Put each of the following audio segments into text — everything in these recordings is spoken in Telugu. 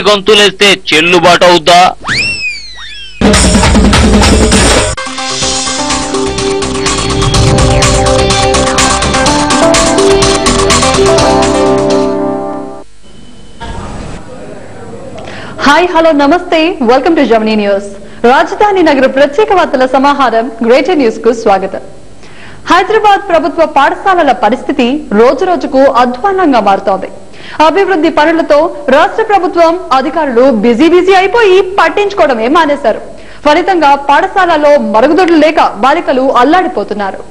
గంతులేస్తే చెల్లుబాటు అవుద్దా? హాయ్ హలో నమస్తే, వెల్కమ్ టు జమినీ న్యూస్. రాజధాని నగర ప్రత్యేక వార్తల సమాహారం గ్రేటర్ న్యూస్ కు స్వాగతం. హైదరాబాద్ ప్రభుత్వ పాఠశాలల పరిస్థితి రోజు రోజుకు అధ్వాన్నంగా మారుతోంది. అభివృద్ధి పనులతో రాష్ట్ర ప్రభుత్వం అధికారులు బిజీ అయిపోయి పట్టించుకోవడమే మానేశారు. ఫలితంగా పాఠశాలలో మరుగుదొడ్లు లేక బాలికలు అల్లాడిపోతున్నారు.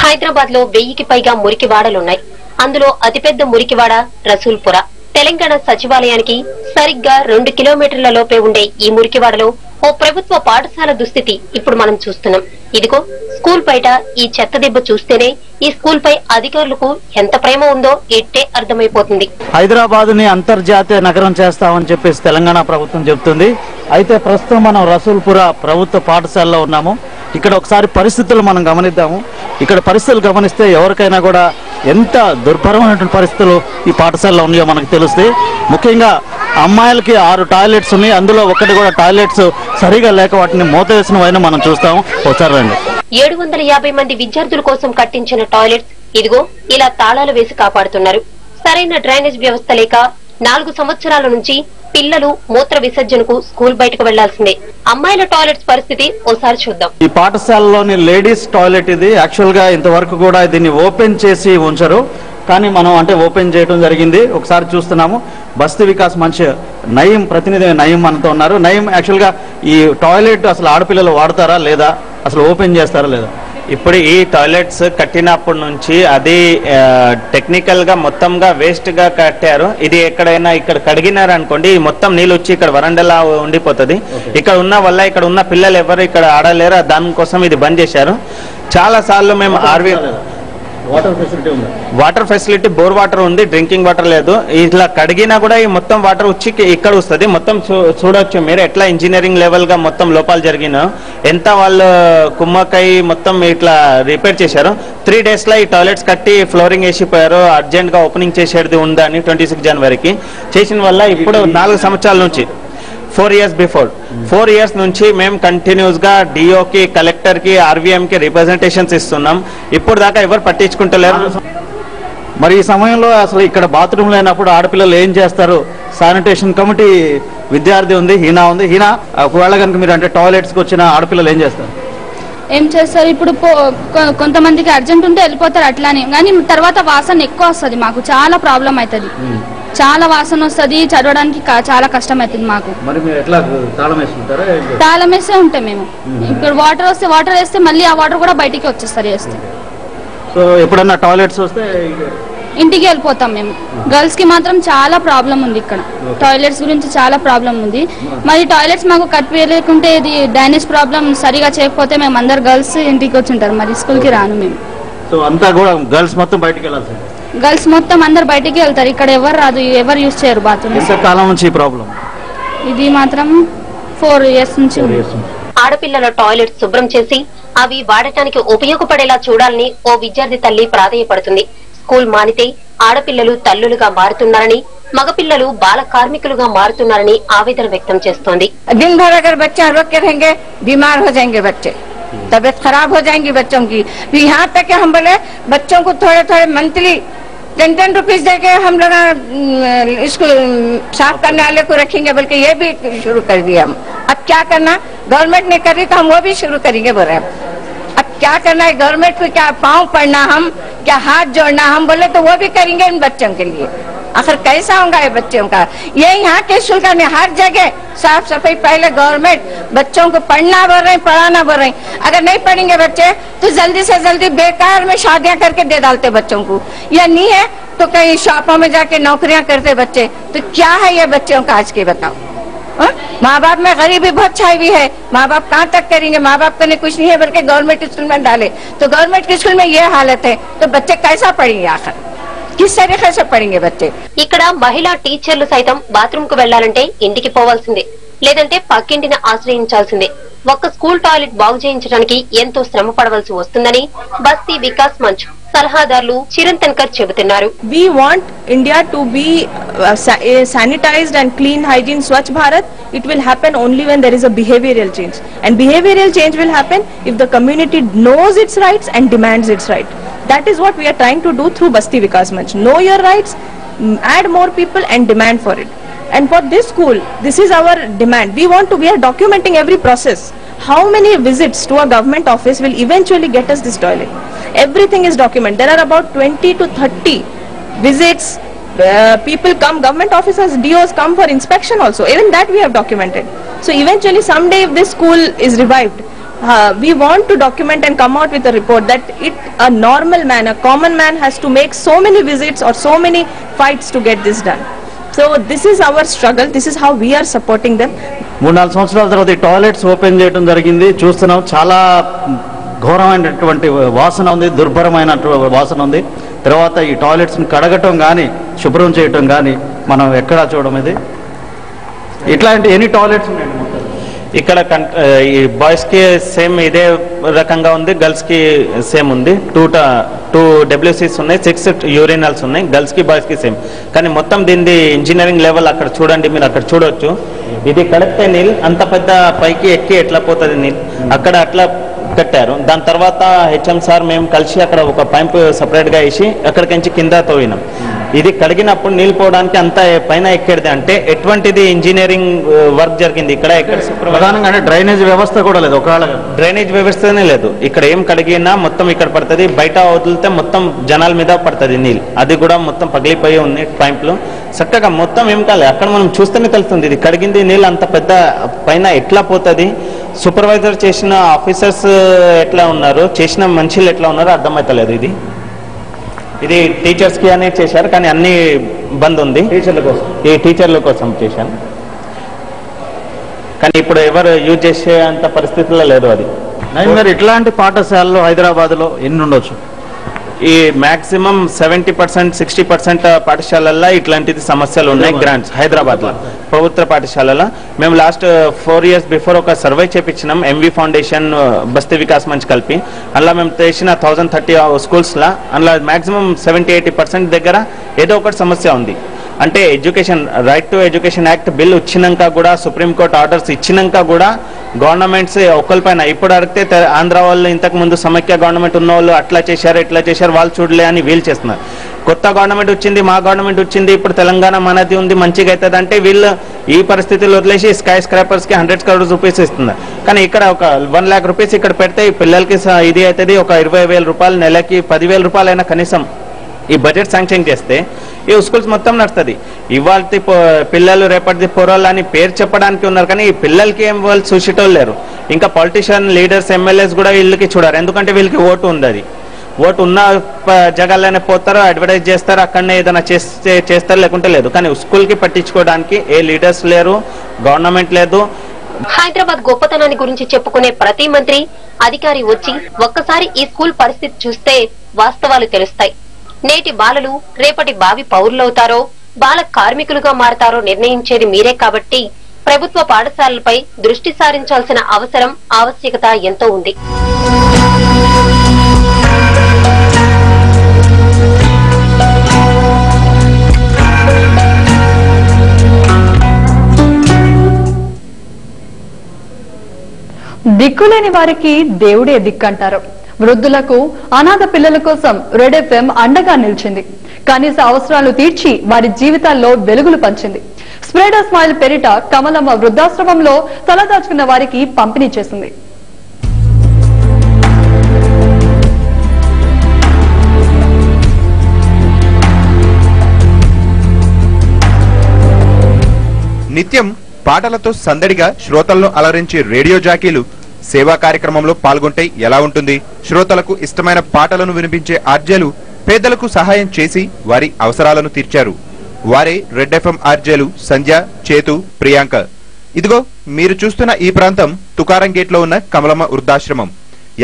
హైదరాబాద్ లో 1000కి పైగా మురికివాడలున్నాయి. అందులో అతిపెద్ద మురికివాడ రసూల్పుర. తెలంగాణ సచివాలయానికి సరిగ్గా 2 కిలోమీటర్ల లోపే ఉండే ఈ మురికివాడలో ఓ ప్రభుత్వ పాఠశాల దుస్థితి ఇప్పుడు మనం చూస్తున్నాం. ఇదిగో స్కూల్ బయట ఈ చెత్త దెబ్బ చూస్తేనే ఈ స్కూల్ పై అధికారులకు ఎంత ప్రేమ ఉందో ఇట్టే అర్థమైపోతుంది. హైదరాబాద్ ని అంతర్జాతీయ నగరం చేస్తామని చెప్పేసి తెలంగాణ ప్రభుత్వం చెబుతుంది. అయితే ప్రస్తుతం మనం రసూల్పుర ప్రభుత్వ పాఠశాలలో ఉన్నాము. ఇక్కడ ఒకసారి పరిస్థితులు మనం గమనిద్దాము. ఇక్కడ పరిస్థితులు గమనిస్తే ఎవరికైనా కూడా ఎంత దుర్భరమైనటువంటి పరిస్థితులు ఈ పాఠశాలలో ఉన్నాయో మనకు తెలుస్తాయి. ముఖ్యంగా అమ్మాయిలకి 6 టాయిలెట్స్ ఉన్నాయి. అందులో ఒకటి కూడా టాయిలెట్స్ సరిగా లేక వాటిని మూతవేసినవైనా మనం చూస్తాము. ఒకసారి రండి. 750 మంది విద్యార్థుల కోసం కట్టించిన టాయిలెట్స్ ఇదిగో ఇలా తాళాలు వేసి కాపాడుతున్నారు. సరైన డ్రైనేజ్ వ్యవస్థ లేక 4 సంవత్సరాల నుంచి పిల్లలు మూత్ర విసర్జనకు స్కూల్ బయటకు వెళ్లాల్సిందే. అమ్మాయిల టాయిలెట్స్ పరిస్థితి ఓసారి చూద్దాం. ఈ పాఠశాలలోని లేడీస్ టాయిలెట్ ఇది. యాక్చువల్ గా ఇంతవరకు కూడా దీన్ని ఓపెన్ చేసి ఉంచరు, కానీ మనం అంటే ఓపెన్ చేయడం జరిగింది. ఒకసారి చూస్తున్నాము. బస్తీ వికాస్ మంచి నయీం ప్రతినిధి నయీం మనతో ఉన్నారు. నయీం, యాక్చువల్ గా ఈ టాయిలెట్ అసలు ఆడపిల్లలు వాడతారా లేదా, అసలు ఓపెన్ చేస్తారా లేదా? ఇప్పుడు ఈ టాయిలెట్స్ కట్టినప్పటి నుంచి అది టెక్నికల్ గా మొత్తంగా వేస్ట్ గా కట్టారు. ఇది ఎక్కడైనా ఇక్కడ కడిగినారు అనుకోండి, మొత్తం నీళ్ళు వచ్చి ఇక్కడ వరండలా ఉండిపోతుంది. ఇక్కడ ఉన్న వల్ల ఇక్కడ ఉన్న పిల్లలు ఎవరు ఇక్కడ ఆడలేరు. దానికోసం ఇది బంద్ చేశారు. చాలా సార్లు మేము వాటర్ ఫెసిలిటీ బోర్ వాటర్ ఉంది, డ్రింకింగ్ వాటర్ లేదు. ఇట్లా కడిగినా కూడా ఈ మొత్తం వాటర్ వచ్చి ఇక్కడ వస్తుంది. మొత్తం చూడొచ్చు మీరు ఎట్లా ఇంజనీరింగ్ లెవెల్ గా మొత్తం లోపాలు జరిగిన ఎంత వాళ్ళు కుమ్మకై మొత్తం ఇట్లా రిపేర్ చేశారు. 3 days లో ఈ టాయిలెట్స్ కట్టి ఫ్లోరింగ్ వేసిపోయారు. అర్జెంట్ గా ఓపెనింగ్ చేసేది ఉందని 26 జనవరికి చేసిన వల్ల ఇప్పుడు 4 సంవత్సరాల నుంచి 4 years బిఫోర్ 4 years నుంచి మేము కంటిన్యూస్ గా డిఓకి, కలెక్టర్ కి, ఆర్వీఎం కి రిప్రజెంటేషన్స్ ఇస్తున్నాం. ఇప్పుడు దాకా ఎవరు పట్టించుకుంటలేరు. మరి ఈ సమయంలో అసలు ఇక్కడ బాత్రూమ్ లేనప్పుడు ఆడపిల్లలు ఏం చేస్తారు? శానిటేషన్ కమిటీ విద్యార్థి ఉంది, హీనా ఉంది. హీనా, ఒకవేళ కనుక మీరు అంటే టాయిలెట్స్ కి వచ్చిన ఆడపిల్లలు ఏం చేస్తారు? ఏం చేస్తారు? ఇప్పుడు కొంతమందికి అర్జెంట్ ఉంటే వెళ్ళిపోతారు అట్లానే, కానీ తర్వాత వాసన ఎక్కువ వస్తుంది. మాకు చాలా ప్రాబ్లం అవుతుంది. చాలా వాసన వస్తుంది. చదవడానికి చాలా కష్టం అవుతుంది మాకు. మరి మీరు ఎట్లా తాళం వేసుకుంటారా? తాళం వేసే ఉంటాం మేము. ఇప్పుడు వాటర్ వేస్తే మళ్ళీ ఆ వాటర్ కూడా బయటికి వచ్చేస్తారు వేస్తే. సో ఎప్పుడన్నా టాయిలెట్స్ వస్తే ఇంటికి వెళ్ళిపోతాం మేము. గర్ల్స్ కి మాత్రం చాలా ప్రాబ్లం ఉంది ఇక్కడ. టాయిలెట్స్ గురించి చాలా ప్రాబ్లం ఉంది. మరి టాయిలెట్స్ మాకు కట్టిలేకుంటే ఇది డ్రైనేజ్ ప్రాబ్లం సరిగా చేయకపోతే మేము అందరు గర్ల్స్ ఇంటికి వచ్చి ఉంటారు. మరి స్కూల్ కి రాను మేము. సో అంతా కూడా గర్ల్స్ మొత్తం బయటికి వెళ్ళాల్సింది. గర్ల్స్ మొత్తం అందరు బయటికి వెళ్తారు. ఇక్కడ ఎవరు రాదు, ఎవరు యూజ్ చేయరు బాత్రూమ్. కాలం నుంచి ప్రాబ్లం ఇది మాత్రం 4 years నుంచి. ఆడపిల్లల టాయిలెట్ శుభ్రం చేసి అవి వాడటానికి ఉపయోగపడేలా చూడాలని ఓ విద్యార్థి తల్లి ప్రాధేయపడుతుంది. స్కూల్ మానితే ఆడపిల్లలు తల్లులుగా మారుతున్నారని, మగపిల్లలు బాల కార్మికులుగా మారుతున్నారని ఆవేదన వ్యక్తం చేస్తోంది. दिन भर अगर बच्चे रोक के रहेंगे बीमार हो जाएंगे, बच्चे तबीयत खराब हो जाएंगी बच्चों की. यहाँ तक कि हम बोले बच्चों को थोड़े थोड़े मंथली 10 रुपीज देके हम लोग इसको साफ करने वाले को रखेंगे, बल्कि ये भी शुरू कर दिया हम. अब क्या करना, गवर्नमेंट ने करी तो हम वो भी शुरू करेंगे बोल रहे हैं. अब क्या करना है, गवर्नमेंट को क्या पाँव पड़ना, हम क्या हाथ जोड़ना, हम बोले तो वो भी करेंगे इन बच्चों के लिए. आखिर कैसा होगा ये बच्चों का? ये यहाँ के स्कूल का नहीं, हर जगह साफ सफाई. पहले गवर्नमेंट बच्चों को पढ़ना बोल रहे, पढ़ाना बोल रहे. अगर नहीं पढ़ेंगे बच्चे तो जल्दी से जल्दी बेकार में शादियां करके दे डालते बच्चों को. या नहीं है तो कहीं शॉपों में जाके नौकरियां करते बच्चे. तो क्या है ये बच्चों का आज के बताओ? माँ बाप में गरीबी बहुत छाई हुई है. माँ बाप कहाँ तक करेंगे? माँ बाप करने कुछ नहीं है, बल्कि गवर्नमेंट स्कूल में डाले. तो गवर्नमेंट स्कूल में ये हालत है तो बच्चे कैसा पढ़ेंगे? आखिर किस तरीके से पढ़ेंगे बच्चे? ఇక్కడ మహిళా టీచర్లు సైతం బాత్రూమ్ కు వెళ్లాలంటే ఇంటికి పోవాల్సిందే. లేదంటే పక్కింటిని ఆశ్రయించాల్సిందే. ఒక్క స్కూల్ టాయిలెట్ బాగు చేయించడానికి ఎంతో శ్రమ పడవలసి వస్తుందని బస్తీ వికాస్ మంచ్ సలహాదారులు చిరంతన్కర్ చెబుతున్నారు. We want India to be sanitized and clean hygiene Swachh Bharat. It will happen only when there is a behavioral change, and behavioral change will happen if the community knows its rights and demands its right. That is what we are trying to do through Basti Vikas Manch. Know your rights, add more people and demand for it. And for this school, this is our demand. We are documenting every process. How many visits to a government office will eventually get us this toilet? Everything is documented. There are about 20 to 30 visits. People come, government officers, DOs come for inspection also. Even that we have documented. So eventually someday if this school is revived, we want to document and come out with a report that a normal man, a common man has to make so many visits or so many fights to get this done. So this is our struggle. This is how we are supporting them. 3-4 సంవత్సరాల తర్వాత ఈ టాయిలెట్స్ ఓపెన్ చేయడం జరిగింది. చూస్తున్నాం చాలా ఘోరమైనటువంటి వాసన ఉంది, దుర్భరమైనటువంటి వాసన ఉంది. తర్వాత ఈ టాయిలెట్స్ని కడగటం కానీ శుభ్రం చేయటం కానీ మనం ఎక్కడా చూడడం. ఇది ఇట్లాంటి ఎన్ని టాయిలెట్స్ ఉన్నాయండి మొత్తం ఇక్కడ? ఈ బాయ్స్ కి సేమ్ ఇదే రకంగా ఉంది, గర్ల్స్ కి సేమ్ ఉంది. 2 WCs ఉన్నాయి, 6 యూరినల్స్ ఉన్నాయి, గర్ల్స్ కి బాయ్స్ కి సేమ్. కానీ మొత్తం దీనిది ఇంజనీరింగ్ లెవెల్ అక్కడ చూడండి, మీరు అక్కడ చూడొచ్చు. ఇది కడిగితే నీళ్ళు అంత పెద్ద పైకి ఎక్కి ఎట్లా పోతుంది నీళ్ళు, అక్కడ అట్లా కట్టారు. దాని తర్వాత హెచ్ఎం సార్ మేము కలిసి అక్కడ ఒక పైప్ సపరేట్ గా వేసి అక్కడికి కింద తోయినాం. ఇది కడిగినప్పుడు నీళ్ళు పోవడానికి అంత పైన ఎక్కేది. అంటే ఎటువంటిది ఇంజనీరింగ్ వర్క్ జరిగింది ఇక్కడ. ప్రధానంగా డ్రైనేజ్ వ్యవస్థ కూడా లేదు, ఒకవేళ డ్రైనేజ్ వ్యవస్థనే లేదు. ఇక్కడ ఏం కడిగినా మొత్తం ఇక్కడ పడుతుంది, బయట వదిలితే మొత్తం జనాల మీద పడుతుంది నీళ్ళు. అది కూడా మొత్తం పగిలిపోయి ఉంది పైపులు. చక్కగా మొత్తం ఏం కాలేదు, అక్కడ మనం చూస్తేనే తెలుస్తుంది ఇది కడిగింది నీళ్ళు అంత పెద్ద పైన ఎట్లా పోతుంది. సూపర్వైజర్ చేసిన ఆఫీసర్స్ ఎట్లా ఉన్నారు, చేసిన మనుషులు ఎట్లా ఉన్నారో అర్థమవుతలేదు. ఇది టీచర్స్ కి అనేది చేశారు, కానీ అన్ని బంద్ ఉంది. టీచర్ల కోసం చేశాను, కానీ ఇప్పుడు ఎవరు యూజ్ చేసే అంత పరిస్థితుల్లో లేదు అది. మరి ఇట్లాంటి పాఠశాలలు హైదరాబాద్ లో ఎన్ని ఉండొచ్చు? ఈ మాక్సిమం 70% 60% పాఠశాలల్లో ఇట్లాంటిది సమస్యలు ఉన్నాయి. గ్రాంట్స్ హైదరాబాద్ లో ప్రభుత్వ పాఠశాలలో మేము లాస్ట్ 4 years బిఫోర్ ఒక సర్వే చేపించినాం, ఎంవి ఫౌండేషన్ బస్తీ వికాస్ మంచ్ కలిపి. అందులో మేము చేసిన 1030 స్కూల్స్ లా అందులో మాక్సిమం 70-80% దగ్గర ఏదో ఒకటి సమస్య ఉంది. అంటే education right to education act bill వచ్చినాక కూడా, సుప్రీంకోర్టు ఆర్డర్స్ ఇచ్చినాక కూడా గవర్నమెంట్స్ ఒకరిపైన ఇప్పుడు అడిగితే ఆంధ్ర వాళ్ళు ఇంతకు ముందు సమైక్య గవర్నమెంట్ ఉన్న వాళ్ళు అట్లా చేశారు ఇట్లా చేశారు వాళ్ళు చూడలే అని వీళ్ళు చేస్తున్నారు. కొత్త గవర్నమెంట్ వచ్చింది, మా గవర్నమెంట్ వచ్చింది, ఇప్పుడు తెలంగాణ మనది ఉంది మంచిగా అవుతుంది అంటే వీళ్ళు ఈ పరిస్థితులు వదిలేసి స్కై స్క్రాపర్స్ కి 100 crore రూపీస్ ఇస్తున్నారు. కానీ ఇక్కడ ఒక 1 lakh rupees ఇక్కడ పెడితే ఈ పిల్లలకి ఇది అవుతుంది. ఒక 20,000 రూపాయలు నెలకి 10,000 రూపాయలైనా కనీసం ఈ బడ్జెట్ శాంక్షన్ చేస్తే ఈ స్కూల్స్ మొత్తం నడుస్తుంది. ఇవాళ పిల్లలు రేపటిది పొరలు అని పేరు చెప్పడానికి ఉన్నారు, కానీ ఈ పిల్లలకి ఏం వాళ్ళు చూసేటోళ్ళు లేరు. ఇంకా పొలిటీషియన్ లీడర్స్ ఎమ్మెల్యేస్ కూడా వీళ్ళకి చూడారు, ఎందుకంటే వీళ్ళకి ఓటు ఉంది. అది ఓటు ఉన్న జగాల్లోనే పోతారు, అడ్వర్టైజ్ చేస్తారు, అక్కడనే ఏదైనా చేస్తారు, లేకుంటే లేదు. కానీ స్కూల్ కి పట్టించుకోవడానికి ఏ లీడర్స్ లేరు, గవర్నమెంట్ లేదు. హైదరాబాద్ గొప్పతనాన్ని గురించి చెప్పుకునే ప్రతి మంత్రి అధికారి వచ్చి ఒక్కసారి ఈ స్కూల్ పరిస్థితి చూస్తే వాస్తవాలు తెలుస్తాయి. నేటి బాలలు రేపటి భావి పౌరులవుతారో బాల కార్మికులుగా మారతారో నిర్ణయించేది మీరే కాబట్టి ప్రభుత్వ పాఠశాలలపై దృష్టి సారించాల్సిన అవసరం ఆవశ్యకత ఎంతో ఉంది. దిక్కులేని వారికి దేవుడే దిక్కంటారు. వృద్ధులకు, అనాథ పిల్లల కోసం రెడ్ FM అండగా నిలిచింది. కనీస అవసరాలు తీర్చి వారి జీవితాల్లో వెలుగులు పంచింది. స్ప్రెడ్ అ స్మైల్ పేరిట కమలమ్మ వృద్ధాశ్రమంలో తలదాచుకున్న వారికి పంపిణీ చేసింది. నిత్యం పాటలతో సందడిగా శ్రోతలను అలరించే రేడియో జాకీలు సేవా కార్యక్రమంలో పాల్గొంటే ఎలా ఉంటుంది? శ్రోతలకు ఇష్టమైన పాటలను వినిపించే ఆర్జేలు పేదలకు సహాయం చేసి వారి అవసరాలను తీర్చారు. వారే రెడ్ FM ఆర్జేలు సంధ్య, చేతు, ప్రియాంక. ఇదిగో మీరు చూస్తున్న ఈ ప్రాంతం తుకారం గేట్ లో ఉన్న కమలమ్మ వృద్ధాశ్రమం.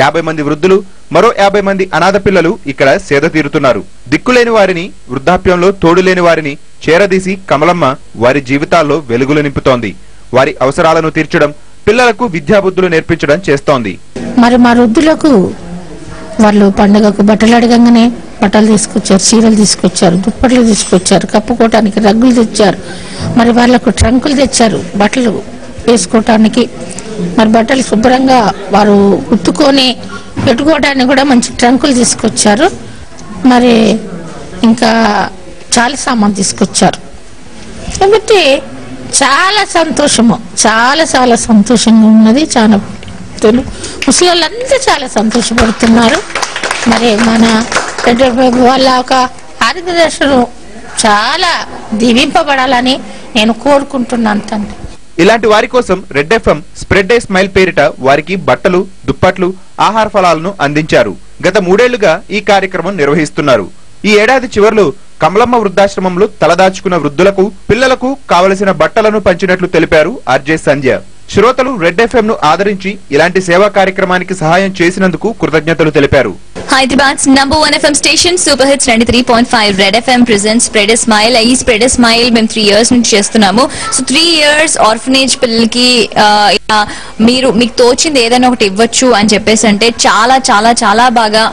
50 మంది వృద్ధులు, మరో 50 మంది అనాథ పిల్లలు ఇక్కడ సేద తీరుతున్నారు. దిక్కులేని వారిని, వృద్ధాప్యంలో తోడులేని వారిని చేరదీసి కమలమ్మ వారి జీవితాల్లో వెలుగులు నింపుతోంది. వారి అవసరాలను తీర్చడం, పిల్లలకు విద్యాబుద్ధులు నేర్పించడం చేస్తోంది. మరి మా వృద్ధులకు వాళ్ళు పండుగకు బట్టలు అడగంగానే బట్టలు తీసుకొచ్చారు, చీరలు తీసుకొచ్చారు, దుప్పట్లు తీసుకొచ్చారు, కప్పుకోవటానికి రగ్గులు తెచ్చారు, మరి వాళ్ళకు ట్రంకులు తెచ్చారు బట్టలు వేసుకోవటానికి. మరి బట్టలు శుభ్రంగా వారు ఉత్తుకొని పెట్టుకోవడానికి కూడా మంచి ట్రంకులు తీసుకొచ్చారు. మరి ఇంకా చాలా సామాన్ తీసుకొచ్చారు. కాబట్టి చాలా సంతోషము, చాలా చాలా సంతోషంగా ఉన్నది. చాలా ముసలిళ్ళంతా చాలా సంతోషపడుతున్నారు. మరి మన వాళ్ళ ఒక ఆరోగ్య దర్శనం చాలా దీవింపబడాలని నేను కోరుకుంటున్నాను తండ్రి. ఇలాంటి వారి కోసం red FM spread a smile పేరిట వారికి బట్టలు, దుప్పట్లు, ఆహార ఫలాలను అందించారు. గత 3 ఏళ్లుగా ఈ కార్యక్రమం నిర్వహిస్తున్నారు. ఈ ఏడాది చివర్లో కమలమ్మ వృద్ధాశ్రమంలో తలదాచుకున్న వృద్ధులకు, పిల్లలకు కావలసిన బట్టలను పంచినట్లు తెలిపారు ఆర్జే సంధ్య. శ్రోతలు రెడ్ ఎఫ్ఎం ను ఆదరించి ఇలాంటి సేవా కార్యక్రమానికి సహాయం చేసినందుకు కృతజ్ఞతలు తెలిపారు. Hyderabad's #1 FM station Super Hits 93.5 Red FM presents Spread a Smile. ఈ Spread a Smile మేము 3 years నుంచి చేస్తున్నాము. సో 3 years ఆర్ఫనేజ్ పిల్లలకి మీకు తోచింది ఏదైనా ఒకటి ఇవ్వచ్చు అని చెప్పేసి అంటే చాలా చాలా చాలా బాగా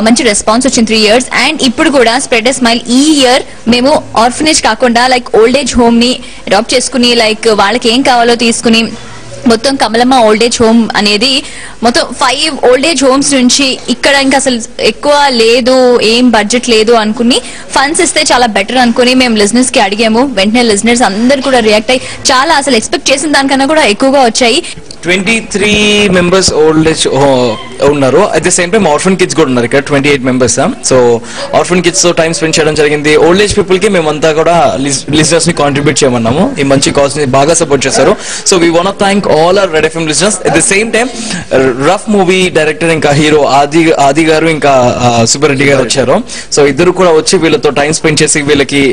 మంచి రెస్పాన్స్ వచ్చింది 3 years. అండ్ ఇప్పుడు కూడా స్ప్రెడ్ a Smile ఈ ఇయర్ మేము ఆర్ఫనేజ్ కాకుండా లైక్ ఓల్డ్ ఏజ్ హోమ్ ని అడాప్ట్ చేసుకుని లైక్ వాళ్ళకి ఏం కావాలో తీసుకుని మొత్తం కమలమ్మ ఓల్డ్ ఏజ్ హోమ్ అనేది మొత్తం 5 ఓల్డ్ ఏజ్ హోమ్స్ నుంచి ఇక్కడ ఇంకా అసలు ఎక్కువ లేదు, ఏం బడ్జెట్ లేదు అనుకుని ఫండ్స్ ఇస్తే చాలా బెటర్ అనుకుని మేము లిజనర్స్ కి అడిగాము. వెంటనే లిజనర్స్ అందరు కూడా రియాక్ట్ అయ్యి చాలా అసలు ఎక్స్పెక్ట్ చేసిన దానికన్నా కూడా ఎక్కువగా వచ్చాయి. 23 members ఓల్డ్ ఏజ్ ఉన్నారు. At the same time orphan kids కూడా ఉన్నారు ఇక్కడ 28 members. సో ఆర్ఫన్ కిడ్స్ తో టైం స్పెండ్ చేయడం జరిగింది. ఓల్డ్ ఏజ్ పీపుల్ కి మేమంతా కూడా లిజనర్స్ ని కాంట్రిబ్యూట్ చేయమన్నాము. ఈ మంచి కాజ్ ని బాగా సపోర్ట్ చేశారు. So we want to thank all our red FM listeners. At the same time rough movie director ఇంకా హీరో ఆది గారు ఇంకా సుబ్బారెడ్డి గారు వచ్చారు. సో ఇద్దరు కూడా వచ్చి వీళ్ళతో టైం స్పెండ్ చేసి వీళ్ళకి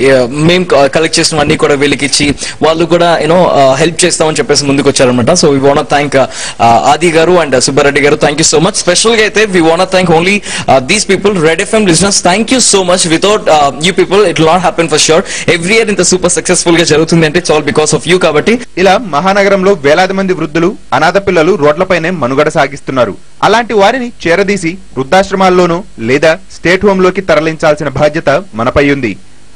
మేము కలెక్ట్ చేసిన అన్ని కూడా వీళ్ళకి ఇచ్చి వాళ్ళు కూడా హెల్ప్ చేస్తామని చెప్పేసి ముందుకు వచ్చారనమాట. So we want to thank Adi garu and Subbareddy garu. Thank you so much. Special ga aithe we want to thank only these people, Red FM listeners. Thank you so much. Without you people it will not happen for sure. Every year inta super successful ga jarugutundi ante it's all because of you kabatti. ఇలా మహానగరంలో వేలాది మంది వృద్ధులు, అనాథ పిల్లలు రోడ్లపైనే మనుగడ సాగిస్తున్నారు. అలాంటి వారిని చేరదీసి వృద్ధాశ్రమాల్లోనూ లేదా స్టేట్ హోమ్ లోకి తరలించాల్సిన బాధ్యత మనపై ఉంది.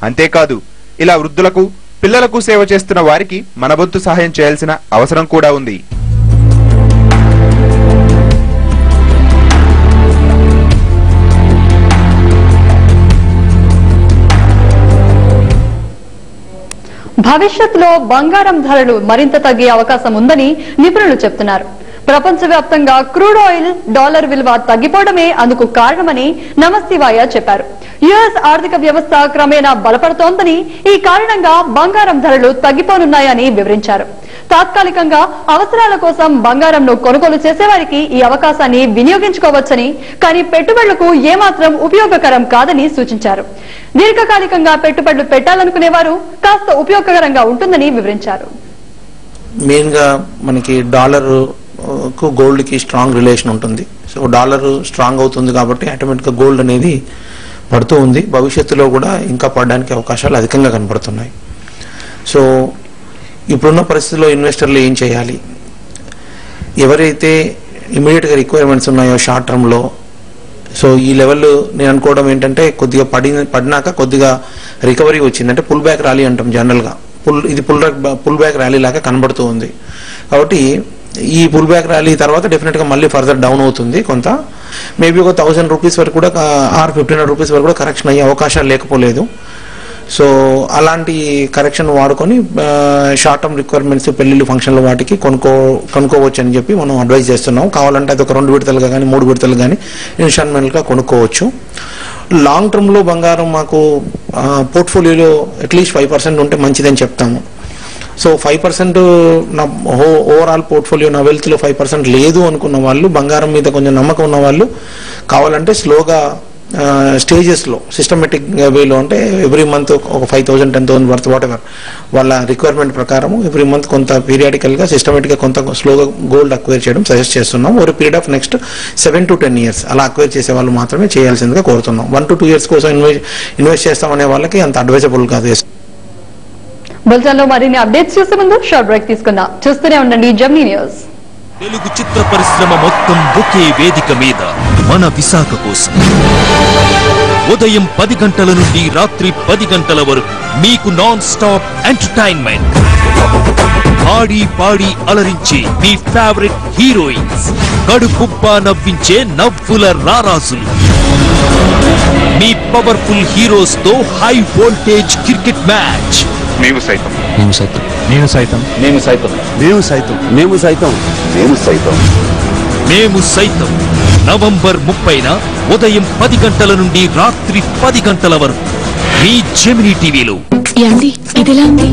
అంతేకాదు ఇలా వృద్ధులకు, పిల్లలకు సేవ చేస్తున్న వారికి మన వంతు సహాయం చేయాల్సిన అవసరం కూడా ఉంది. భవిష్యత్తులో బంగారం ధరలు మరింత తగ్గే అవకాశం ఉందని నిపుణులు చెప్తున్నారు. ప్రపంచవ్యాప్తంగా క్రూడ్ ఆయిల్, డాలర్ విలువ తగ్గిపోవడమే అందుకు కారణమని నమస్తీవాయ చెప్పారు. యుఎస్ ఆర్థిక వ్యవస్థ క్రమేణా బలపడుతోందని, ఈ కారణంగా బంగారం ధరలు తగ్గిపోనున్నాయని వివరించారు. తాత్కాలికంగా అవసరాల కోసం బంగారంను కొనుగోలు చేసేవారికి ఈ అవకాశాన్ని వినియోగించుకోవచ్చని, కానీ పెట్టుబడులకు ఏమాత్రం ఉపయోగకరం కాదని సూచించారు. దీర్ఘకాలికంగా పెట్టుబడులు పెట్టాలనుకునేవారు కాస్త ఉపయోగకరంగా ఉంటుందని వివరించారు. మెయిన్ గా మనకి డాలర్ కు గోల్డ్ కి స్ట్రాంగ్ రిలేషన్ ఉంటుంది. సో డాలర్ స్ట్రాంగ్ అవుతుంది కాబట్టి ఆటోమేటిక్ గా గోల్డ్ అనేది పడుతూ ఉంది. భవిష్యత్తులో కూడా ఇంకా పడడానికి అవకాశాలు అధికంగా కనబడుతున్నాయి. సో ఇప్పుడున్న పరిస్థితుల్లో ఇన్వెస్టర్లు ఏం చేయాలి, ఎవరైతే ఇమీడియట్గా రిక్వైర్మెంట్స్ ఉన్నాయో షార్ట్ టర్మ్లో, సో ఈ లెవెల్ నేను అనుకోవడం ఏంటంటే కొద్దిగా పడినాక కొద్దిగా రికవరీ వచ్చింది, అంటే పుల్ బ్యాక్ ర్యాలీ అంటాం జనరల్గా. ఇది పుల్ బ్యాక్ ర్యాలీ లాగా కనబడుతూ ఉంది. కాబట్టి ఈ పుల్ బ్యాక్ ర్యాలీ తర్వాత డెఫినెట్గా మళ్ళీ ఫర్దర్ డౌన్ అవుతుంది. కొంత మేబీ ఒక 1000 రూపీస్ వరకు కూడా ఆర్ 1500 రూపీస్ వరకు కూడా కరెక్షన్ అయ్యే అవకాశాలు లేకపోలేదు. సో అలాంటి కరెక్షన్ వాడుకొని షార్ట్ టర్మ్ రిక్వైర్మెంట్స్, పెళ్లిళ్ళు, ఫంక్షన్లు వాటికి కొనుక్కోవచ్చు అని చెప్పి మనం అడ్వైజ్ చేస్తున్నాం. కావాలంటే అది ఒక 2 విడతలుగా కానీ 3 విడతలు కానీ ఇన్స్టాల్మెంట్గా కొనుక్కోవచ్చు. లాంగ్ టర్మ్లో బంగారం మాకు పోర్ట్ఫోలియోలో అట్లీస్ట్ 5% ఉంటే మంచిదని చెప్తాము. సో 5% నా ఓవరాల్ పోర్ట్ఫోలియో, నా వెల్త్లో 5% లేదు అనుకున్న వాళ్ళు, బంగారం మీద కొంచెం నమ్మకం ఉన్న వాళ్ళు కావాలంటే స్లోగా స్టేజెస్లో సిస్టమేటిక్ వేలో, అంటే ఎవ్రీ మంత్ ఒక 5000, 10,000 వర్త్ వాట్ ఎవర్ వాళ్ళ రిక్వైర్మెంట్ ప్రకారం ఎవ్రీ మంత్ కొంత పీరియాడికల్గా సిస్టమేటిక్గా కొంత స్లోగా గోల్డ్ అక్వైర్ చేయడం సజెస్ట్ చేస్తున్నాం. Over period of next 7 to 10 years అలా అక్వైర్ చేసే వాళ్ళు మాత్రమే చేయాల్సిందిగా కోరుతున్నాం. 1 to 2 years కోసం ఇన్వెస్ట్ చేస్తామనే వాళ్ళకి అంత అడ్వైజబుల్ కాదు. బులెటిన్ లో మరిన్ని అప్డేట్స్ చూసే ముందు షార్ట్ బ్రేక్ తీసుకుందాం. చూస్తూనే ఉండండి జెమినీ న్యూస్. తెలుగు చిత్ర పరిశ్రమ మొత్తం ఒకే వేదిక మీద మన విశాఖ కోసం ఉదయం 10 గంటల నుండి రాత్రి 10 గంటల వరకు మీకు నాన్ స్టాప్ ఎంటర్టైన్మెంట్. ఆడి పాడి అలరించి మీ ఫేవరెట్ హీరోయిన్స్, కడుపుబ్బా నవ్వించే నవ్వుల రారాజులు, మీ పవర్ఫుల్ హీరోస్ తో హై వోల్టేజ్ క్రికెట్ మ్యాచ్. మేము సైతం మేము సైతం మేము సైతం మేము సైతం మేము సైతం మేము సైతం మేము సైతం మేము సైతం నవంబర్ 30న ఉదయం 10 గంటల నుండి రాత్రి 10 గంటల వరకు మీ జెమినీ టీవీలో. ఇదిలా ఉంది.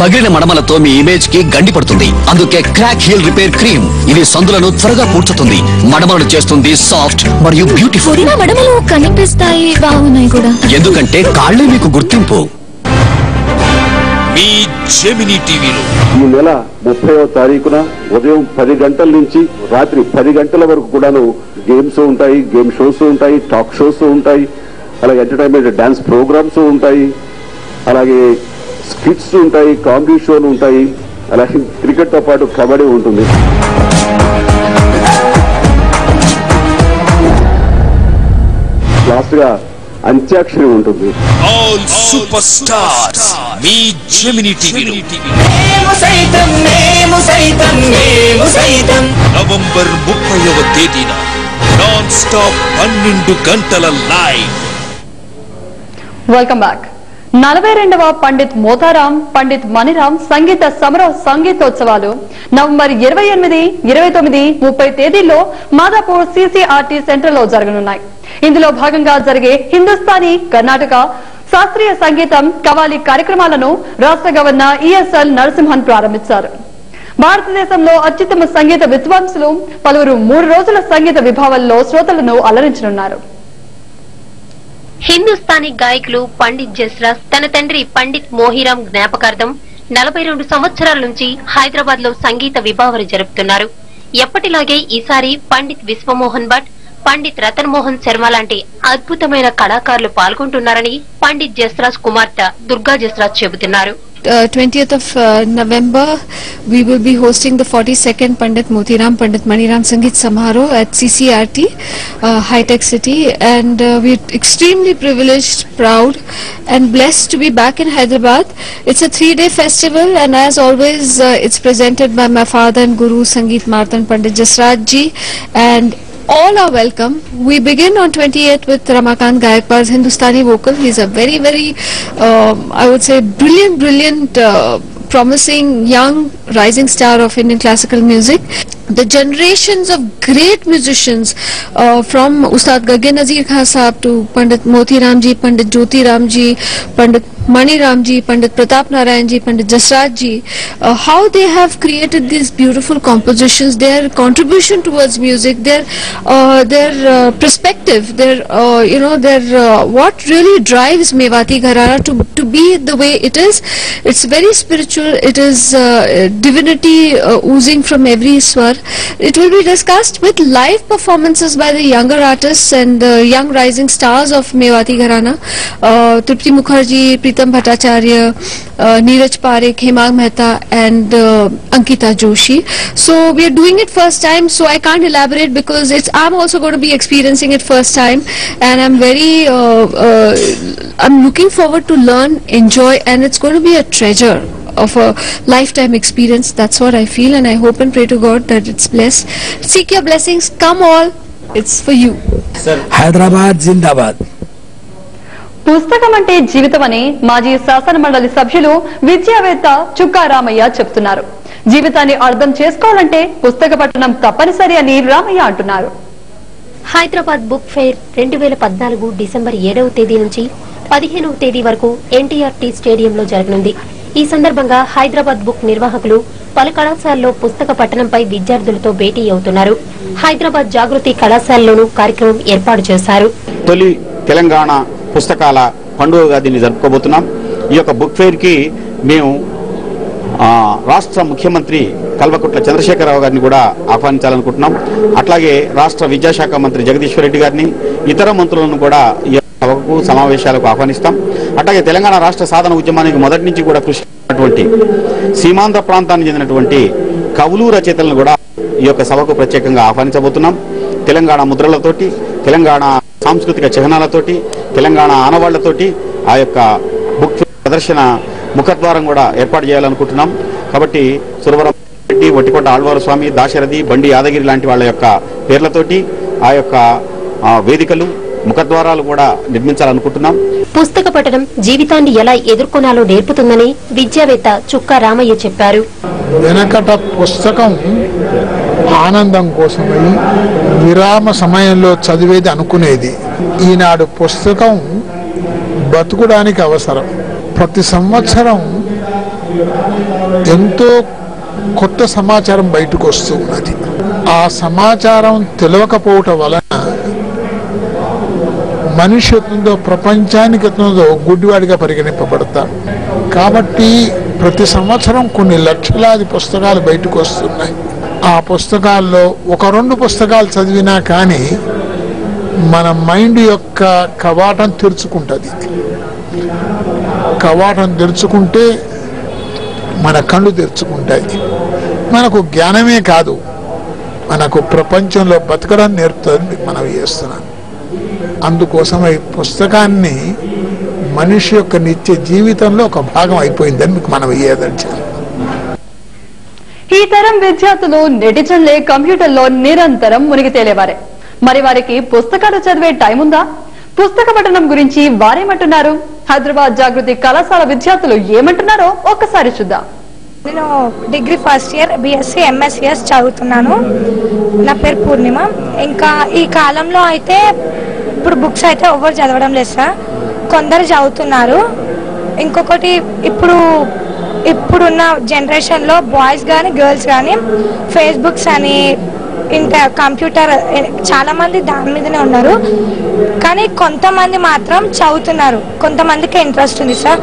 పగిలిన మడమలతో మీ ఇమేజ్ కి గండి పడుతుంది. అందుకే క్రాక్ హీల్ రిపేర్ క్రీమ్. ఇది సందులను త్వరగా పూడ్చుతుంది, మడమలను చేస్తుంది సాఫ్ట్ మరియు బ్యూటిఫుల్. మడమలు కనిపిస్తాయి, బాగున్నాయి కూడా. ఎందుకంటే కాళ్లే మీకు గుర్తింపు. మీ జెమినీ టీవీలో ఈ నెల 30వ తారీఖున ఉదయం 10 గంటల నుంచి రాత్రి 10 గంటల వరకు కూడాను గేమ్స్ ఉంటాయి, గేమ్ షోస్ ఉంటాయి, టాక్ షోస్ ఉంటాయి, అలాగే ఎంటర్టైన్మెంట్ డాన్స్ ప్రోగ్రామ్స్ ఉంటాయి, అలాగే స్కిట్స్ ఉంటాయి, కామెడీ షోలు ఉంటాయి, అలాగే క్రికెట్ తో పాటు కబడ్డీ ఉంటుంది. లాస్ట్ గా అంత్యాక్షరి ఉంటుంది. ఆల్ సూపర్ స్టార్స్ మీ జెమినీ టీవీలో. నవంబర్ 30వ తేదీన నాన్ స్టాప్ 12 గంటల లైవ్. Welcome back. 42వ పండిత్ మోతారాం పండిత్ మణిరాం సంగీత సంగీతోత్సవాలు నవంబర్ 28, 29, 30 తేదీల్లో మాదాపూర్ CCRT సెంటర్ లో జరగనున్నాయి. ఇందులో భాగంగా జరిగే హిందుస్థానీ, కర్ణాటక, శాస్త్రీయ సంగీతం, కవాలి కార్యక్రమాలను రాష్ట్ర గవర్నర్ ESL నరసింహన్ ప్రారంభించారు. భారతదేశంలో అత్యుత్తమ సంగీత విద్వాంసులు పలువురు 3 రోజుల సంగీత విభావాల్లో శ్రోతలను అలరించనున్నారు. హిందుస్థానీ గాయకులు పండిత్ జస్రాజ్ తన తండ్రి పండిత్ మోహిరాం జ్ఞాపకార్థం 42 సంవత్సరాల నుంచి హైదరాబాద్ లో సంగీత విభావరి జరుపుతున్నారు. ఎప్పటిలాగే ఈసారి పండిత్ విశ్వమోహన్ భట్, పండిత్ రతన్ మోహన్ శర్మ లాంటి అద్భుతమైన కళాకారులు పాల్గొంటున్నారని పండిత్ జస్రాజ్ కుమార్తె దుర్గా జస్రాజ్ చెబుతున్నారు. 20th of November, we will be hosting the 42nd Pandit Motiram Pandit Maniram Sangeet Samaroh at CCRT, High Tech City, and we're extremely privileged, proud, and blessed to be back in Hyderabad. It's a 3-day festival, and as always, it's presented by my father and guru Sangeet Martan Pandit Jasraj ji, and all are welcome. We begin on 28th with Ramakant Gayakwad's Hindustani vocal. He's a very, very, I would say, brilliant, promising young rising star of Indian classical music. The generations of great musicians from Ustad Gagan Nazir Khan Sahab to Pandit Moti Ram ji, Pandit Jyoti Ram ji, Pandit Mani Ram ji, Pandit Pratap Narayan ji, Pandit Jasraj ji, how they have created these beautiful compositions, their contribution towards music, their perspective, their what really drives Mewati Gharana to be the way it is. It's very spiritual. It is divinity oozing from every swar. It will be discussed with live performances by the younger artists and the young rising stars of Mewati Gharana, Tripti Mukherjee, Pritam Bhattacharya, Neeraj Parekh, Hemang Mehta, and Ankita Joshi. So we are doing it first time, so I can't elaborate because I'm also going to be experiencing it first time, and I'm very I'm looking forward to learn, enjoy, and it's going to be a treasure of a lifetime experience. That's what I feel, and I hope and pray to God that it's blessed. Seek your blessings. Come all. It's for you. Hyderabad Zindabad. పుస్తకం అంటే జీవితం అని మాజీ శాసన మండలి సభ్యులు విద్యావేత్త చుక్కా రామయ్య చెప్తున్నారు. జీవితాన్ని అర్థం చేసుకోవాలంటే పుస్తక పఠనం తప్పనిసరి అని రామయ్య అంటున్నారు. హైదరాబాద్ బుక్ ఫెయిర్ 2014 డిసెంబర్ 7వ తేదీ నుంచి 15వ తేదీ వరకు NTRT స్టేడియంలో జరగనుంది. ఈ సందర్భంగా హైదరాబాద్ బుక్ నిర్వాహకులు పలు కళాశాలలో పుస్తక పఠనంపై విద్యార్థులతో భేటీ అవుతున్నారు. హైదరాబాద్ జాగృతి కళాశాలలోనూ కార్యక్రమం ఏర్పాటు చేశారు. తొలి తెలంగాణ పుస్తకాల పండుగగా దీన్ని జరుపుకోబోతున్నాం. ఈ యొక్క బుక్ ఫెయిర్ కి మేము రాష్ట్ర ముఖ్యమంత్రి కల్వకుట్ల చంద్రశేఖరరావు గారిని కూడా ఆహ్వానించాలనుకుంటున్నాం. అట్లాగే రాష్ట్ర విద్యాశాఖ మంత్రి జగదీశ్వర్ రెడ్డి గారిని, ఇతర మంత్రులను కూడా సమావేశాలకు ఆహ్వానిస్తాం. అట్లాగే తెలంగాణ రాష్ట్ర సాధన ఉద్యమానికి మొదటి నుంచి కూడా కృషి సీమాంధ్ర ప్రాంతానికి చెందినటువంటి కవులు రచయితలను కూడా ఈ యొక్క సభకు ప్రత్యేకంగా ఆహ్వానించబోతున్నాం. తెలంగాణ ముద్రలతోటి, తెలంగాణ సాంస్కృతిక చిహ్నాలతోటి, తెలంగాణ ఆనవాళ్లతోటి ఆ యొక్క బుక్ ప్రదర్శన ముఖద్వారం కూడా ఏర్పాటు చేయాలనుకుంటున్నాం. కాబట్టి సురవరం రెడ్డి, ఒట్టికొండ ఆళ్వారు స్వామి, దాశరథి, బండి యాదగిరి లాంటి వాళ్ళ యొక్క పేర్లతోటి ఆ యొక్క వేదికలు, ముఖద్వారాలు కూడా నిర్మించాలనుకుంటున్నాం. పుస్తక పఠనం జీవితాన్ని ఎలా ఎదుర్కొనాలో నేర్పుతుందని విద్యావేత్త చుక్కా రామయ్య చెప్పారు. వెనకట పుస్తకం ఆనందం కోసమై విరామ సమయంలో చదివేది అనుకునేది. ఈనాడు పుస్తకం బతుకుడానికి అవసరం. ప్రతి సంవత్సరం ఎంతో కొత్త సమాచారం బయటకు వస్తూ ఉన్నది. ఆ సమాచారం తెలియకపోవటం వలన మనిషి ఎత్తుందో ప్రపంచానికి ఎత్తుందో గుడ్డివాడిగా పరిగణింపబడతాడు. కాబట్టి ప్రతి సంవత్సరం కొన్ని లక్షలాది పుస్తకాలు బయటకు వస్తున్నాయి. ఆ పుస్తకాల్లో 1-2 పుస్తకాలు చదివినా కానీ మన మైండ్ యొక్క కవాటం తెరుచుకుంటుంది. కవాటం తెరుచుకుంటే మన కళ్ళు తెరుచుకుంటాయి. మనకు జ్ఞానమే కాదు, మనకు ప్రపంచంలో బతకడం నేర్పుతుందని మనం చేస్తున్నాం. అందుకోసం ఈ పుస్తకాన్ని మనిషి యొక్క నిత్య జీవితంలో ఒక భాగం అయిపోయిందని మీకు మనం ఏదర్చాలి. ఈ తరం విద్యార్థులు నెటిజన్లే కంప్యూటర్లో నిరంతరం మునిగి తేలేవారే. మరి వారికి పుస్తకాలు చదివే టైం ఉందా? పుస్తక పఠనం గురించి వారేమంటున్నారు? హైదరాబాద్ జాగృతి కళాశాల విద్యార్థులు ఏమంటున్నారో ఒక్కసారి చూద్దాం. నేను degree first year BSc MSCS చదువుతున్నాను. నా పేరు పూర్ణిమ. ఇంకా ఈ కాలంలో అయితే ఇప్పుడు బుక్స్ అయితే ఎవరు చదవడం లేదు సార్, కొందరు చదువుతున్నారు. ఇంకొకటి ఇప్పుడున్న జనరేషన్లో బాయ్స్ కానీ గర్ల్స్ కానీ ఫేస్బుక్స్ అని ఇంకా కంప్యూటర్ చాలా మంది దాని మీదనే ఉన్నారు. కానీ కొంతమంది మాత్రం చదువుతున్నారు, కొంతమందికి ఇంట్రెస్ట్ ఉంది సార్.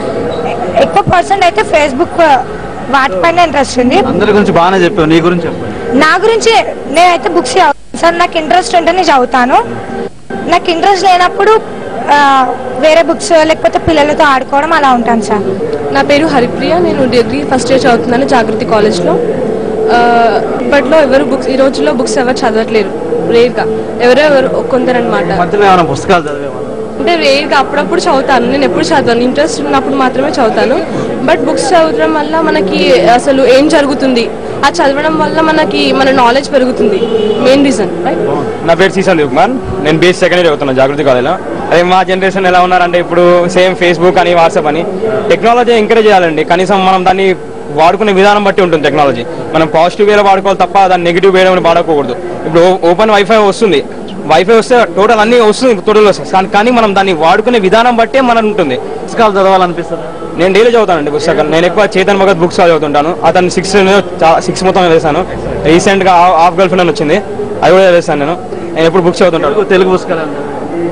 ఎక్కువ పర్సెంట్ అయితే ఫేస్బుక్ వాటిపైన ఇంట్రెస్ట్ ఉంది. అందరి గురించి బాగానే చెప్పావు, నీ గురించి చెప్పు. నా గురించి నేనైతే బుక్స్ చదువుతాను సార్. నాకు ఇంట్రెస్ట్ ఉంటే నేను చదువుతాను. నాకు ఇంట్రెస్ట్ లేనప్పుడు వేరే బుక్స్ లేకపోతే పిల్లలతో ఆడుకోవడం అలా ఉంటాను సార్. నా పేరు హరిప్రియ. నేను డిగ్రీ ఫస్ట్ ఇయర్ చదువుతున్నాను జాగృతి కాలేజ్లో. ఇప్పట్లో ఈ రోజుల్లో బుక్స్ ఎవరు చదవట్లేరు, రేర్గా ఎవరెవరు కొందరు అనమాట. పుస్తకాలు చదివేవాళ్ళు అంటే రేర్గా అప్పుడప్పుడు చదువుతాను. నేను ఎప్పుడు చదవను, ఇంట్రెస్ట్ ఉన్నప్పుడు మాత్రమే చదువుతాను. బట్ బుక్స్ చదవడం వల్ల మనకి అసలు ఏం జరుగుతుంది, ఆ చదవడం వల్ల మన నాలెడ్జ్ పెరుగుతుంది. Main reason. నా పేరు శ్రీశాంత్ కుమార్. నేను బీఎస్ సెకండ్ ఇయర్ చదువుతున్నాను జాగృతి కాలేజ్లో. అదే మా జనరేషన్ ఎలా ఉన్నారంటే ఇప్పుడు సేమ్ ఫేస్బుక్ అని వాట్సాప్ అని టెక్నాలజీ ఎంకరేజ్ చేయాలండి. కనీసం మనం దాన్ని వాడుకునే విధానం బట్టి ఉంటుంది టెక్నాలజీ. మనం పాజిటివ్ వేలో వాడుకోవాలి తప్ప దాన్ని నెగిటివ్ వేలో వాడుకోకూడదు. ఇప్పుడు ఓపెన్ వైఫై వస్తుంది, వైఫై వస్తే టోటల్ అన్ని వస్తుంది, టోటల్ వస్తుంది. కానీ మనం దాన్ని వాడుకునే విధానం బట్టే మనం ఉంటుంది. పుస్తకాలు చదవాలనిపిస్తుంది. నేను డైలీ చదువుతానండి పుస్తకాలు. నేను ఎక్కువ చేతన్ భగత్ బుక్స్ చదువుతుంటాను. అతను 6 మొత్తం వేసాను. రీసెంట్గా హాఫ్ గర్ల్ ఫ్రెండ్ వచ్చింది, అది కూడా వేసాను. నేను ఎప్పుడు బుక్స్ చదువుతుంటాను.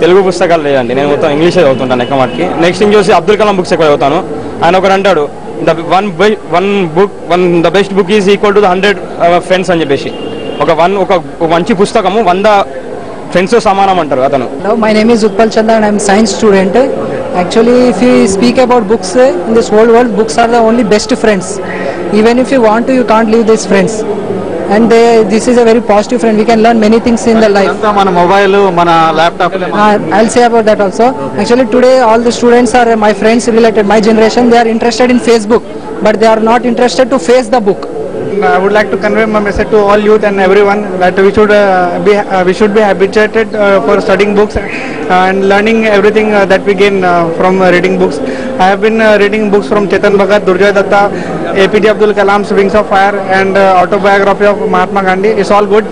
తెలుగు పుస్తకాలు లేదండి, నేను మొత్తం ఇంగ్లీష్ చదువుతుంటాను ఎక్కువ వాటికి. నెక్స్ట్ చూసి అబ్దుల్ కలాం బుక్స్ ఎక్కువ చదువుతాను. ఆయన ఒకరు అంటాడు, the best book is equal to 100 friends అని చెప్పేసి. ఒక మంచి పుస్తకము 100 ఫ్రెండ్స్ సమానం అంటారు అతను. My name is Utpal Chanda and I am a science student. Actually, if you speak about books in this whole world, books are the only best friends. Even if you want to, you can't leave these friends. And this is a very positive friend. We can learn many things in the life. మన మొబైల్, మన laptop. I'll say about that also. Actually, today all the students are my friends related. My generation, they are interested in Facebook, but they are not interested to face the book. I would like to convey my message to all youth and everyone that we should be habituated for studying books and learning everything that we gain from reading books. I have been reading books from Chetan Bhagat, Durjoy Datta, APJ Abdul Kalam's Wings of Fire and autobiography of Mahatma Gandhi. It's all good.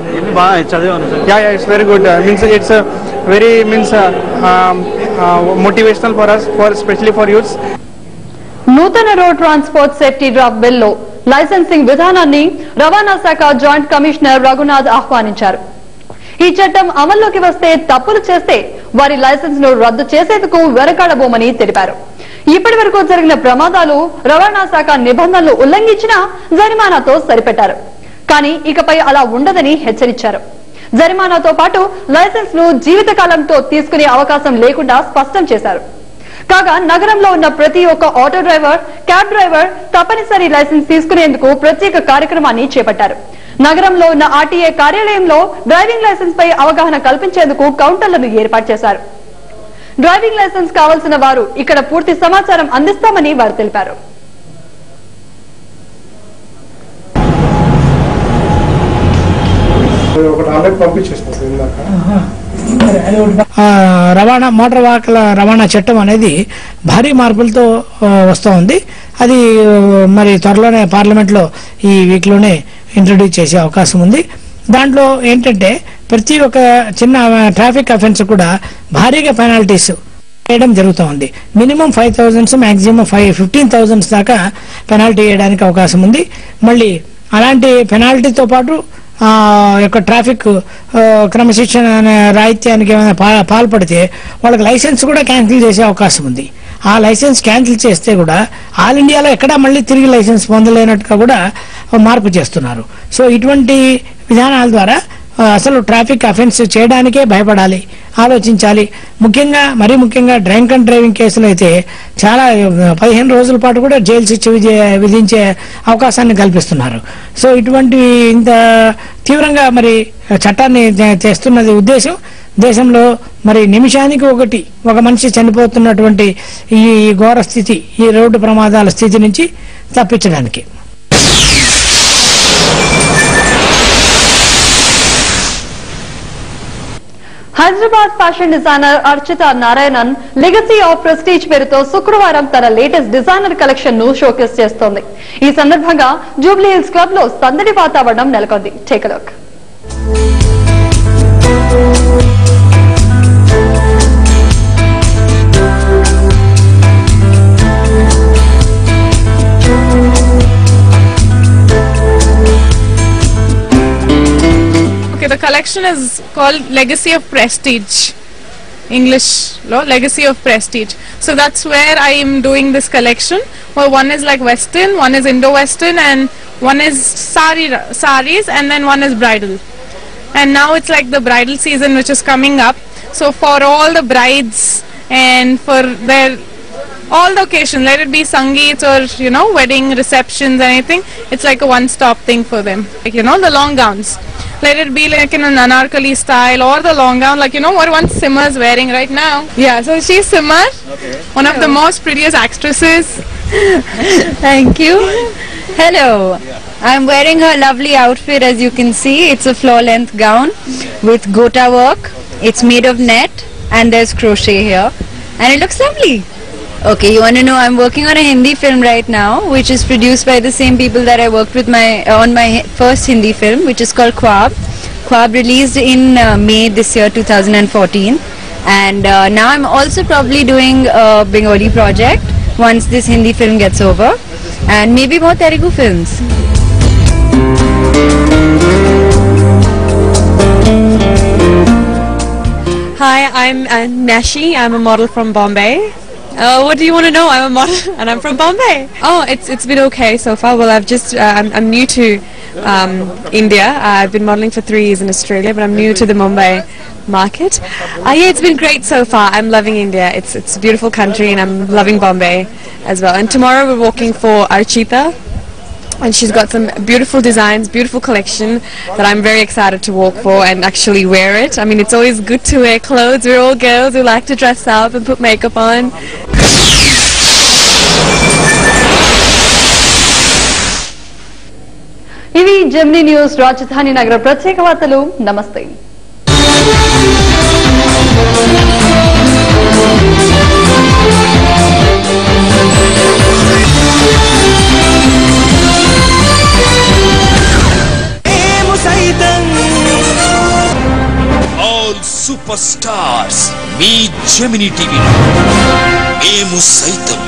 Yeah, it's very good. It's very motivational for us, especially for youths. నూతన రోడ్ ట్రాన్స్పోర్ట్ సేఫ్టీ డ్రాఫ్ట్ బిల్లో లైసెన్సింగ్ విధానాన్ని రవాణా శాఖ జాయింట్ కమిషనర్ రఘునాథ్ ఆహ్వానించారు. ఈ చట్టం అమల్లోకి వస్తే తప్పులు చేస్తే వారి లైసెన్స్ ను రద్దు చేసేందుకు వెనకాడబోమని తెలిపారు. ఇప్పటి వరకు జరిగిన ప్రమాదాలు రవాణా శాఖ నిబంధనలు ఉల్లంఘించినా జరిమానాతో సరిపెట్టారు. కానీ ఇకపై అలా ఉండదని హెచ్చరించారు. జరిమానాతో పాటు లైసెన్స్ ను జీవితకాలంతో తీసుకునే అవకాశం లేకుండా స్పష్టం చేశారు. కాగా నగరంలో ఉన్న ప్రతి ఒక్క ఆటో డ్రైవర్, క్యాబ్ డ్రైవర్ తప్పనిసరి లైసెన్స్ తీసుకునేందుకు ప్రత్యేక కార్యక్రమాన్ని చేపట్టారు. నగరంలో ఉన్న ఆర్టీఏ కార్యాలయంలో డ్రైవింగ్ లైసెన్స్ పై అవగాహన కల్పించేందుకు కౌంటర్లను ఏర్పాటు చేశారు. డ్రైవింగ్ లైసెన్స్ కావాల్సిన వారు ఇక్కడ పూర్తి సమాచారం అందిస్తామని వారు తెలిపారు. రవాణా మోటార్ వాహనాల రవాణా చట్టం అనేది భారీ మార్పులతో వస్తూ ఉంది. అది మరి త్వరలోనే పార్లమెంట్లో ఈ వీక్ లోనే ఇంట్రడ్యూస్ చేసే అవకాశం ఉంది. దాంట్లో ఏంటంటే ప్రతి ఒక్క చిన్న ట్రాఫిక్ అఫెన్స్ కూడా భారీగా పెనాల్టీస్ వేయడం జరుగుతూ ఉంది. మినిమం 5,000 మాక్సిమం 15,000 దాకా పెనాల్టీ వేయడానికి అవకాశం ఉంది. మళ్ళీ అలాంటి పెనాల్టీతో పాటు యొక్క ట్రాఫిక్ క్రమశిక్షణ రాహిత్యానికి ఏమైనా పాల్పడితే వాళ్ళకి లైసెన్స్ కూడా క్యాన్సిల్ చేసే అవకాశం ఉంది. ఆ లైసెన్స్ క్యాన్సిల్ చేస్తే కూడా ఆల్ ఇండియాలో ఎక్కడా మళ్ళీ తిరిగి లైసెన్స్ పొందలేనట్టుగా కూడా మార్పు చేస్తున్నారు. సో ఇటువంటి విధానాల ద్వారా అసలు ట్రాఫిక్ అఫెన్స్ చేయడానికే భయపడాలి, ఆలోచించాలి. మరీ ముఖ్యంగా డ్రంక్ అండ్ డ్రైవింగ్ కేసులు అయితే చాలా 15 రోజుల పాటు కూడా జైలు శిక్ష విధించే అవకాశాన్ని కల్పిస్తున్నారు. సో ఇటువంటి ఇంత తీవ్రంగా మరి చట్టాన్ని చేస్తున్నది ఉద్దేశం దేశంలో మరి నిమిషానికి ఒక మనిషి చనిపోతున్నటువంటి ఈ ఘోర స్థితి, ఈ రోడ్డు ప్రమాదాల స్థితి నుంచి తప్పించడానికి. Hyderabad fashion designer Archita Narayanan legacy of prestige పేరుతో శుక్రవారం తన లేటెస్ట్ డిజైనర్ కలెక్షన్ ను షోకేస్ చేస్తోంది. ఈ సందర్భంగా జూబ్లీ హిల్స్ క్లబ్ లో సందడి వాతావరణం నెలకొంది. Take a look. Okay, the collection is called Legacy of Prestige. English law, Legacy of Prestige. So that's where I am doing this collection. Well, one is like Western, one is Indo-Western, and one is saris, and then one is bridal. And now it's like the bridal season which is coming up. So for all the brides and for their all the occasions, let it be sangeets or wedding receptions, anything, it's like a one-stop thing for them. Like the long gowns. Let it be like in an anarkali style or the long gown, like what one Simmer's wearing right now. Yeah, so she's Simmer, one of the most prettiest actresses. Thank you. Hello. I'm wearing her lovely outfit, as you can see. It's a floor length gown with gota work. It's made of net and there's crochet here, and it looks lovely. Okay, you want to know, I'm working on a Hindi film right now, which is produced by the same people that I worked with on my first Hindi film, which is called Khwab. Khwab released in May this year, 2014. And now I'm also probably doing a Bengali project once this Hindi film gets over. And maybe more Telugu films. Hi, I'm Nashi. I'm a model from Bombay. What do you want to know? I'm a model and I'm from Bombay. Oh, it's been okay so far. Well, I'm new to India. I've been modeling for 3 years in Australia, but I'm new to the Mumbai market. Yeah, it's been great so far. I'm loving India. It's a beautiful country, and I'm loving Bombay as well. And tomorrow we're walking for Archita, and she's got some beautiful designs, beautiful collection that I'm very excited to walk for and actually wear it. I mean, it's always good to wear clothes. We're all girls who like to dress up and put makeup on. ఇవి జెమినీ న్యూస్ రాజధాని నగర ప్రత్యేక వార్తలు. నమస్తే. ఆల్ సూపర్ స్టార్స్ మీ జెమినీ టీవీ. మేము సైతం